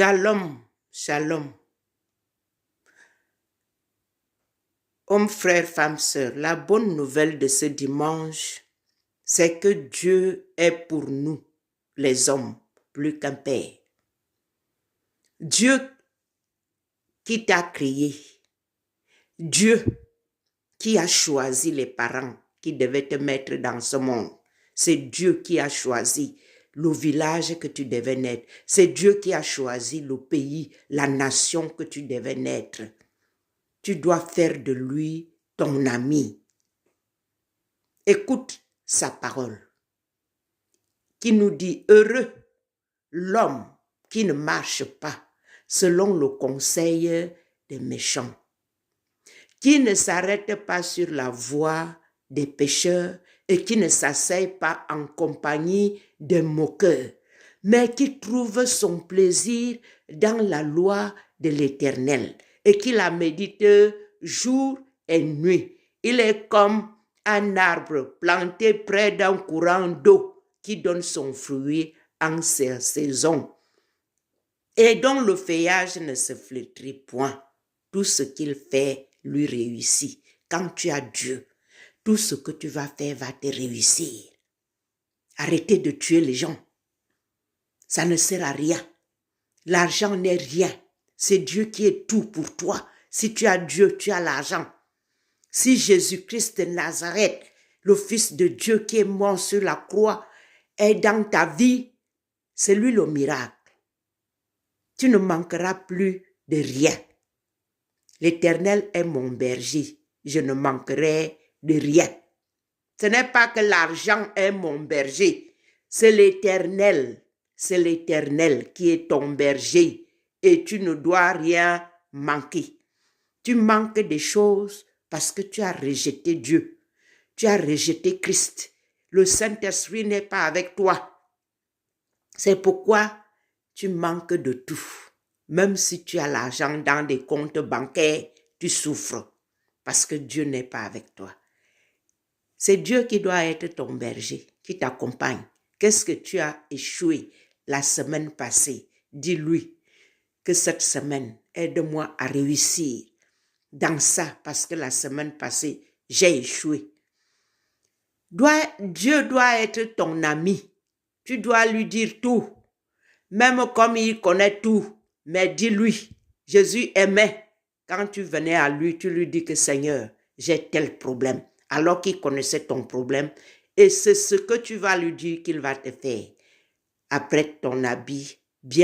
Shalom, shalom. Hommes, frères, femmes, sœurs, la bonne nouvelle de ce dimanche, c'est que Dieu est pour nous, les hommes, plus qu'un père. Dieu qui t'a créé, Dieu qui a choisi les parents qui devaient te mettre dans ce monde. C'est Dieu qui a choisi le village que tu devais naître. C'est Dieu qui a choisi le pays, la nation que tu devais naître. Tu dois faire de lui ton ami. Écoute sa parole qui nous dit: heureux l'homme qui ne marche pas selon le conseil des méchants, qui ne s'arrête pas sur la voie des pécheurs et qui ne s'asseye pas en compagnie des moqueurs, mais qui trouve son plaisir dans la loi de l'Éternel et qui la médite jour et nuit. Il est comme un arbre planté près d'un courant d'eau qui donne son fruit en sa saison et dont le feuillage ne se flétrit point. Tout ce qu'il fait lui réussit. Quand tu as Dieu, tout ce que tu vas faire va te réussir. Arrêtez de tuer les gens. Ça ne sert à rien. L'argent n'est rien. C'est Dieu qui est tout pour toi. Si tu as Dieu, tu as l'argent. Si Jésus-Christ de Nazareth, le Fils de Dieu qui est mort sur la croix, est dans ta vie, c'est lui le miracle. Tu ne manqueras plus de rien. L'Éternel est mon berger. Je ne manquerai de rien. Ce n'est pas que l'argent est mon berger. C'est l'Éternel. C'est l'Éternel qui est ton berger. Et tu ne dois rien manquer. Tu manques des choses parce que tu as rejeté Dieu. Tu as rejeté Christ. Le Saint-Esprit n'est pas avec toi. C'est pourquoi tu manques de tout. Même si tu as l'argent dans des comptes bancaires, tu souffres parce que Dieu n'est pas avec toi. C'est Dieu qui doit être ton berger, qui t'accompagne. Qu'est-ce que tu as échoué la semaine passée? Dis-lui que cette semaine, aide-moi à réussir dans ça parce que la semaine passée, j'ai échoué. Dieu doit être ton ami. Tu dois lui dire tout, même comme il connaît tout. Mais dis-lui, Jésus aimait. Quand tu venais à lui, tu lui dis que Seigneur, j'ai tel problème. Alors qu'il connaissait ton problème. Et c'est ce que tu vas lui dire qu'il va te faire. Apprête ton habit bien.